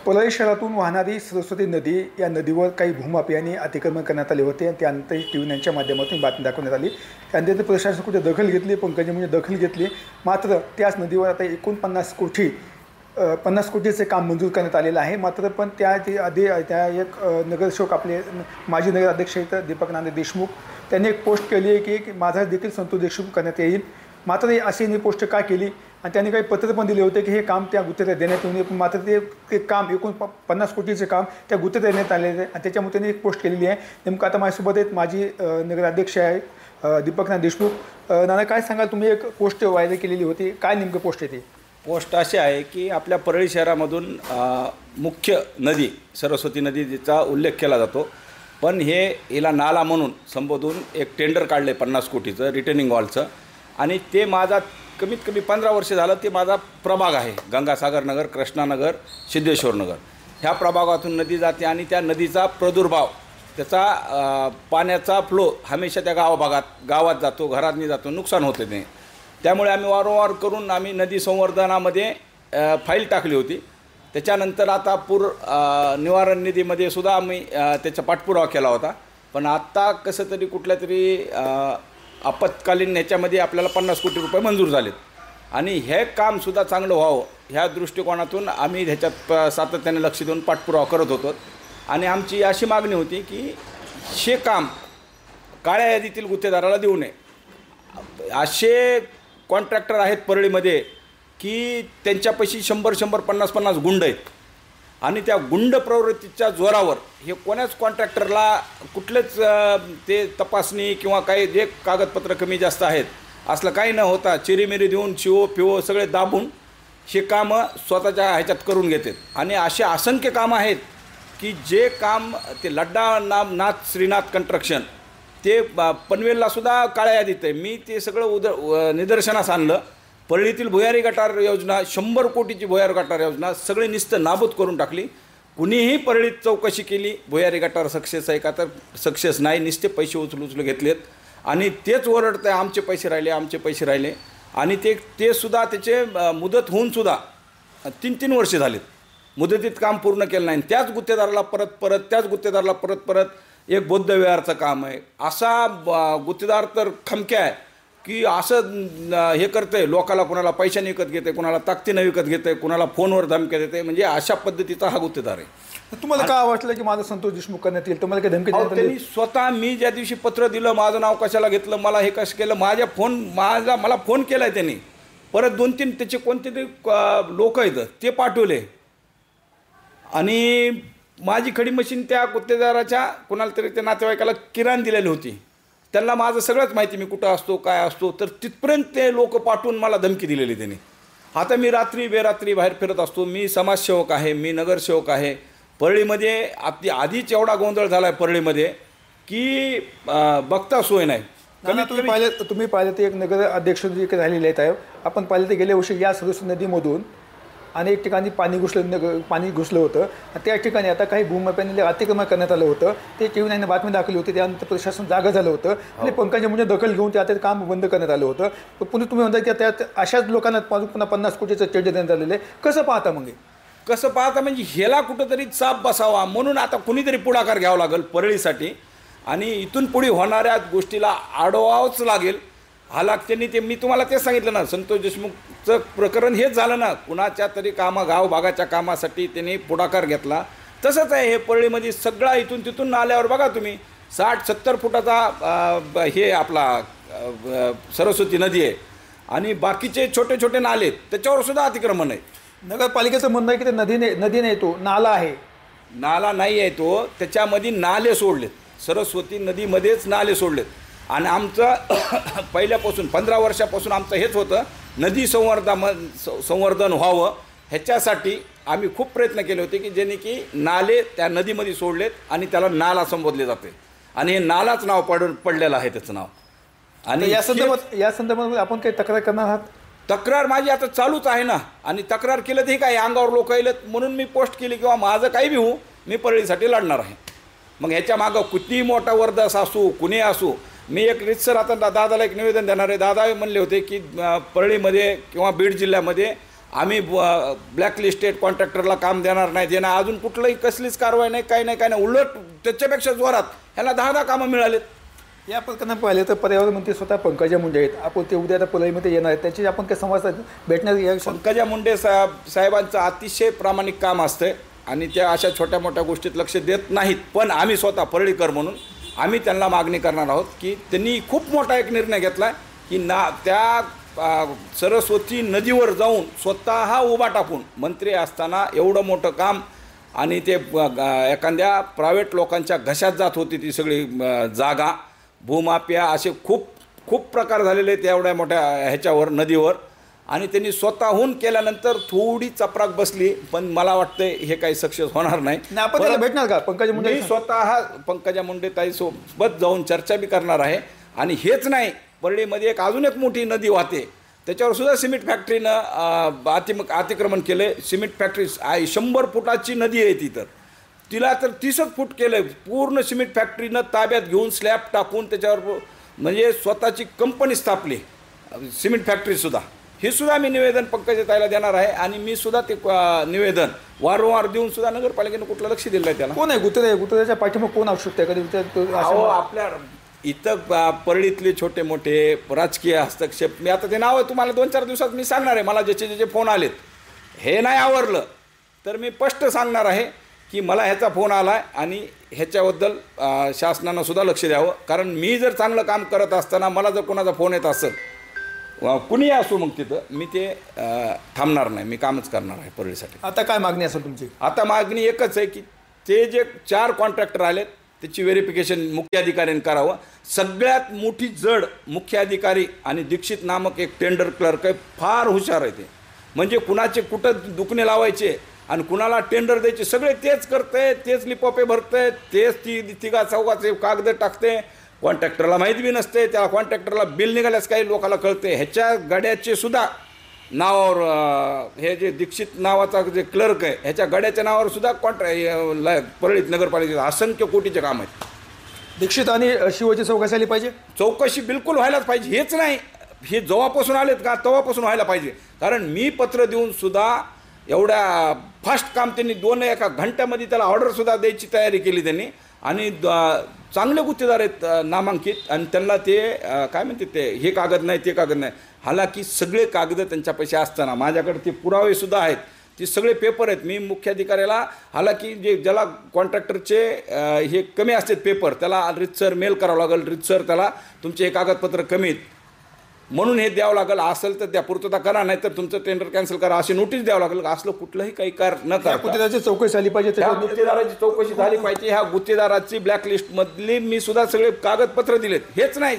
परळी शहरातून वाहणारी सरस्वती नदी या नदीवर काही भूमाफियांनी अतिक्रमण करण्यात आले होते आणि त्यानंतर टीव्हीच्या माध्यमातून बातमी दाखवण्यात आली। त्यानंतर प्रशासन कुठे दखल घेतली, पंकजा मुंडे दखल घेतली, मात्र त्याच नदीवर आता 50 कोटीचे काम मंजूर करण्यात आलेलं आहे। मात्र पण त्या आधी त्या एक नगरसेवक आपले माजी नगराध्यक्ष दीपक नांदे देशमुख त्यांनी एक पोस्ट केली आहे की माझा देखील संतोष देशमुख करण्यात येईल। मात्र अशी पोस्ट का केली आणि त्यांनी काही पत्र पण दिले होते की हे काम त्या गुत्तेदार देण्यात येऊ नये, पण मात्र ते काम 50 कोटीचे काम त्या गुत्तेदार देण्यात आलेले आहे आणि त्याच्यामुळे त्यांनी एक पोस्ट केलेली आहे। नेमकं आता माझ्यासोबत आहेत माजी नगराध्यक्ष आहे दीपक नांदे देशमुख। नाना, काय सांगाल, तुम्ही एक पोस्ट व्हायरल केलेली होती, काय नेमकं पोस्ट आहे ती? पोस्ट अशी आहे की आपल्या परळी शहरामधून मुख्य नदी सरस्वती नदीचा उल्लेख केला जातो, पण हिला नाला म्हणून संबोधून एक टेंडर काढले 50 कोटीचं रिटर्निंग वॉलचं, आणि ते माझा कमीत कमी 15 वर्ष झालं ते माझा प्रभाग आहे। गंगासागर नगर, कृष्णानगर, सिद्धेश्वर नगर ह्या प्रभागातून नदी जाते आणि त्या नदीचा प्रादुर्भाव, त्याचा पाण्याचा फ्लो हमेशा त्या गावात जातो, घरातनी जातो, नुकसान होते ते। त्यामुळे आम्ही वारंवार करून नदी संवर्धनामध्ये फाईल टाकली होती। त्याच्यानंतर आता पूर निवारण निधीमध्ये सुद्धा आम्ही त्याचा पाठपुरावा केला होता, पण आत्ता कसं तरी कुठल्या तरी आपत्कालीन ह्याच्यामध्ये आपल्याला 50 कोटी रुपये मंजूर झालेत आणि हे कामसुद्धा चांगलं व्हावं ह्या दृष्टिकोनातून आम्ही ह्याच्यात सातत्याने लक्ष देऊन पाठपुरावा करत होतो। आणि आमची अशी मागणी होती की हे काम काळ्या यादीतील गुत्तेदाराला देऊ नये। असे कॉन्ट्रॅक्टर आहेत परळीमध्ये की त्यांच्यापाशी 100-100, 50-50 गुंड आहेत आणि त्या गुंड प्रवृत्तीच्या जोरावर हे कोणाच कॉन्ट्रॅक्टरला कुठलेच ते तपासणी किंवा काही जे कागदपत्र कमी जास्त आहेत असलं काही न होता चिरीमिरी देऊन पिओ सगळे दाबून हे कामं स्वतःच्या ह्याच्यात करून घेतात। आणि असे असंख्य कामं आहेत की जे काम ते लड्डा नाथ श्रीनाथ कन्स्ट्रक्शन ते पनवेललासुद्धा काळ्या यादीत आहे। मी ते सगळं निदर्शनास आणलं। परळीतील भुयारी गटार योजना 100 कोटीची भुयारी गटार योजना सगळी नुसतं नाबूद करून टाकली। कुणीही परळीत चौकशी केली भुयारी गटार सक्सेस आहे का, तर सक्सेस नाही, नुसते पैसे उचलून घेतलेत आणि तेच ओरडतं आहे आमचे पैसे राहिले। आणि ते सुद्धा त्याचे मुदत होऊन सुद्धा 3-3 वर्षे झालेत, मुदतीत काम पूर्ण केलं नाही। त्याच गुत्तेदाराला परत एक बौद्ध विहारचं काम आहे। असा गुत्तेदार तर खमक्या आहे की असं हे करते, लोकाला कुणाला पैशाने विकत घेते, कुणाला ताकदीने विकत घेते, कुणाला फोनवर धमक्या देते, म्हणजे अशा पद्धतीचा हा गुत्तेदार आहे। तुम्हाला काय वाटलं की माझं संतोष देशमुख करण्यात येईल? तुम्हाला काही धमकी त्यांनी स्वतः मी ज्या दिवशी पत्र दिलं माझं नाव कशाला घेतलं, मला हे कसं केलं, मला फोन केला आहे त्यांनी, परत 2-3 त्याचे कोणते तरी लोक आहेत ते पाठवले आणि माझी खडी मशीन त्या गुत्तेदाराच्या कुणाला तरी त्या नातेवाईकाला किराण दिलेली होती, त्यांना माझं सगळंच माहिती, मी कुठं असतो काय असतो, तर तिथपर्यंत ते लोक पाठवून मला धमकी दिलेली त्यांनी। आता मी रात्री बेरात्री बाहेर फिरत असतो, मी समाजसेवक आहे, मी नगरसेवक आहे। परळीमध्ये आधीच एवढा गोंधळ झाला आहे परळीमध्ये की बघता सोय नाही। तुम्ही पाहिलं ते एक नगर अध्यक्ष राहिलेले आहेत, आपण पाहिलं ते गेल्या वर्षी या सरस्वती नदीमधून अनेक ठिकाणी पाणी घुसलं होतं। त्या ठिकाणी आता काही भूमाफियांनी अतिक्रमण करण्यात आलं होतं, ते टीव्हीने बातमी दाखवली होती, त्यानंतर प्रशासन जागा झालं होतं आणि पंकजा मुंडे दखल घेऊन त्या काम बंद करण्यात आलं होतं। पुन्हा तुम्ही म्हणता की त्यात अशाच लोकांना पुन्हा 50 कोटीचं टेंडर देण्यात आलेलं आहे, कसं पाहता? मग कसं पाहता म्हणजे ह्याला कुठंतरी चाप बसावा म्हणून आता कुणीतरी पुढाकार घ्यावा लागेल परळीसाठी आणि इथून पुढे होणाऱ्या गोष्टीला अडवावंच लागेल। त्यांनी मी तुम्हाला तेच सांगितलं ना, संतोष देशमुखचं प्रकरण हेच झालं ना, कुणाच्या तरी गाव भागाच्या कामासाठी त्यांनी पुढाकार घेतला। तसंच आहे हे परळीमध्ये सगळा इथून तिथून आल्यावर बघा तुम्ही 60-70 फुटाचा हे आपला सरस्वती नदी आहे आणि बाकीचे छोटे छोटे नाले त्याच्यावर सुद्धा अतिक्रमण आहे। नगरपालिकेचं म्हणणं आहे की ते नदी नाही, तो नाला आहे। नाला नाही आहे तो, त्याच्यामध्ये नाले सोडलेत, सरस्वती नदीमध्येच नाले सोडलेत। आणि आमचं पहिल्यापासून 15 वर्षापासून आमचं हेच होतं नदी संवर्धन व्हावं, ह्याच्यासाठी आम्ही खूप प्रयत्न केले होते की ज्याने की नाले त्या नदीमध्ये सोडलेत आणि त्याला नाला संबोधले जाते आणि हे नालाच नाव पडलेलं आहे त्याचं नाव। आणि या संदर्भात आपण काही तक्रार करणार आहात? तक्रार माझी आता चालूच आहे ना, आणि तक्रार केलं तर हे काय अंगावर लोक येलेत म्हणून मी पोस्ट केली किंवा माझं काही बी होऊ, मी परळीसाठी लढणार आहे। मग ह्याच्या मागं कितीही मोठा वरदास असू कुणी असू, मी एक रितसर आता दादाला एक निवेदन देणार आहे। दादा म्हणले होते की परळीमध्ये किंवा बीड जिल्ह्यामध्ये आम्ही ब्लॅकलिस्टेड कॉन्ट्रॅक्टरला काम देणार नाही देणार, अजून कुठलंही कसलीच कारवाई नाही, काही नाही. उलट त्याच्यापेक्षा जोरात ह्याला 10 कामं मिळालेत. या प्रकरणात पाहिले तर पर्यावरण मंत्री स्वतः पंकजा मुंडे आहेत. आपण ते उद्या परळीमध्ये येणार आहेत, त्याची आपण काही संवाद भेटणार या पंकजा मुंडे साहेबांचं अतिशय प्रामाणिक काम असतं आणि त्या अशा छोट्या मोठ्या गोष्टीत लक्ष देत नाहीत. पण आम्ही स्वतः परळीकर म्हणून आम्ही त्यांना मागणी करणार आहोत की त्यांनी खूप मोठा एक निर्णय घेतला आहे की त्या सरस्वती नदीवर जाऊन स्वतः उभा टाकून मंत्री असताना एवढं मोठं काम आणि ते एखाद्या प्रायव्हेट लोकांच्या घशात जात होती ती सगळी जागा, भूमाफिया, असे खूप खूप प्रकार झालेले आहेत एवढ्या मोठ्या ह्याच्यावर नदीवर आणि त्यांनी स्वतःहून केल्यानंतर थोडी चपराक बसली. पण मला वाटतं हे काही सक्सेस होणार नाही. आपण त्याला भेटणार का पंकजा मुंडे? मी स्वतः पंकजा मुंडे ताईसोबत जाऊन चर्चा बी करणार आहे. आणि हेच नाही, परळीमध्ये अजून एक मोठी नदी वाहते, त्याच्यावर सुद्धा सिमेंट फॅक्टरीनं अतिक्रमण केलं. सिमेंट फॅक्टरी 100 फुटाची नदी आहे ती, तर तिला तर 30 फूट केलं आहे. पूर्ण सिमेंट फॅक्टरीनं ताब्यात घेऊन स्लॅब टाकून त्याच्यावर म्हणजे स्वतःची कंपनी स्थापली सिमेंट फॅक्टरीसुद्धा. हे सुद्धा मी निवेदन पंकजा ताईला देणार आहे आणि मी सुद्धा ते निवेदन वारंवार देऊन सुद्धा नगरपालिकेनं कुठलं लक्ष दिलं आहे त्याला. कोण आहे गुत्तेदारच्या पाठीमाग कोण असू शकते कधी? आपल्या इथं परळीतले छोटे मोठे राजकीय हस्तक्षेप, मी आता ते नाव आहे तुम्हाला 2-4 दिवसात मी सांगणार आहे. मला ज्याचे फोन आलेत हे नाही आवरलं तर मी स्पष्ट सांगणार आहे की मला ह्याचा फोन आला आहे आणि ह्याच्याबद्दल शासनानं सुद्धा लक्ष द्यावं. कारण मी जर चांगलं काम करत असताना मला जर कोणाचा फोन येत असेल कुणीही असो मग तिथं मी ते थांबणार नाही, मी कामच करणार आहे परळीसाठी. आता काय मागणी असेल तुमची? आता मागणी एकच आहे की ते जे 4 कॉन्ट्रॅक्टर आलेत त्याची व्हेरिफिकेशन मुख्य अधिकाऱ्यांनी करावं. सगळ्यात मोठी जड मुख्य अधिकारी आणि दीक्षित नामक एक टेंडर क्लर्क आहे, फार हुशार आहे ते. म्हणजे कुणाचे कुठं दुखणे लावायचे आणि कुणाला टेंडर द्यायचे सगळे तेच करते, तेच लिपोपे भरते, तेच तिघा चौघाचे कागद टाकते. कॉन्ट्रॅक्टरला माहिती बी नसते, त्या कॉन्ट्रॅक्टरला बिल निघाल्यास काही लोकांना कळते. ह्याच्या गाड्याचे सुद्धा नावावर हे जे दीक्षित नावाचा जे क्लर्क आहे ह्याच्या गाड्याच्या नावावर सुद्धा परळीत नगरपालिकेचं असंख्य कोटीचे काम आहेत. दीक्षित आणि शिवची चौकशी झाली पाहिजे. चौकशी बिलकुल व्हायलाच पाहिजे. हेच नाही, हे जेव्हापासून आलेत का तेव्हापासून व्हायला पाहिजे. कारण मी पत्र देऊन सुद्धा एवढ्या फास्ट काम त्यांनी 1 घंट्यामध्ये त्याला ऑर्डरसुद्धा द्यायची तयारी केली त्यांनी. आणि चांगले गुत्तेदार आहेत नामांकित आणि त्यांना ते काय म्हणते ते हे कागद नाही ते कागद नाही. हालाकी सगळे कागद त्यांच्या पैसे असताना माझ्याकडे ते पुरावेसुद्धा आहेत, ते सगळे पेपर आहेत. मी मुख्य अधिकाऱ्याला हालाकी ज्याला कॉन्ट्रॅक्टरचे हे कमी असतात पेपर त्याला रितसर मेल करावं लागेल, रितसर त्याला तुमचे हे कागदपत्र कमी आहेत म्हणून हे द्यावं लागेल. असेल तर त्या पूर्तता करा, नाही तर तुमचं टेंडर कॅन्सल करा अशी नोटीस द्यावं लागेल. असलं कुठलंही काही न करता गुत्तेदाराची चौकशी झाली पाहिजे. गुत्तेदाराची चौकशी झाली पाहिजे. ह्या गुत्तेदाराची ब्लॅकलिस्टमधली मी सुद्धा सगळे कागदपत्र दिलेत. हेच नाही,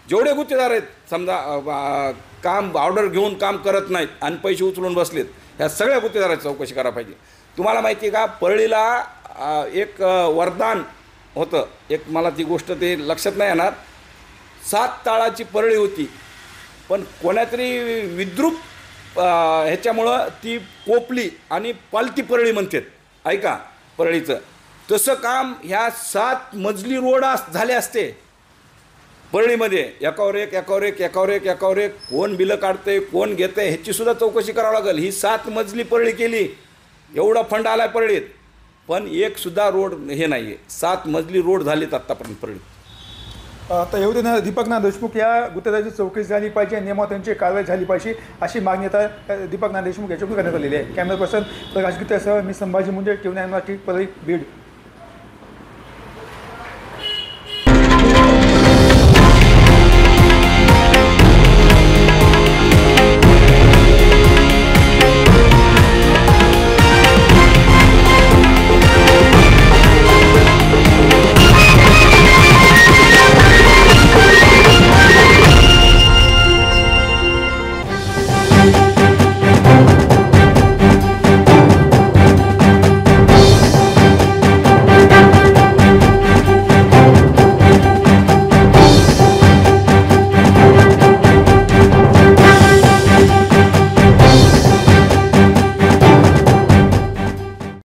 जेवढे गुत्तेदार आहेत समजा काम ऑर्डर घेऊन काम करत नाहीत आणि पैसे उचलून बसलेत, ह्या सगळ्या गुत्तेदाराची चौकशी करायला पाहिजे. तुम्हाला माहिती आहे का, परळीला एक वरदान होतं, एक मला ती गोष्ट ते लक्षात नाही येणार. 7 ताळाची परळी होती, पण कोणातरी विद्रूप ह्याच्यामुळं ती कोपली आणि पालती परळी म्हणतात. ऐका, परळीचं तसं काम ह्या 7 मजली रोड झाले असते परळीमध्ये, एकावर एक कोण बिलं काढते कोण घेते ह्याची सुद्धा चौकशी करावं लागेल. ही 7 मजली परळी केली, एवढा फंड आला आहे परळीत, पण एक सुद्धा रोड हे नाही आहे. 7 मजली रोड झालीत आत्तापर्यंत परळीत. आता एवढे दीपकनाथ देशमुख या गुत्तेदाराची चौकशी झाली पाहिजे, नियमात त्यांची कारवाई झाली पाहिजे अशी मागणी आता दीपकनाथ देशमुख याच्याकडून करण्यात आलेली आहे. कॅमेरा पर्सन प्रकाश गुत्तेसह मी संभाजी मुंडे, टीव्ही 9 मराठी, परळी, बीड.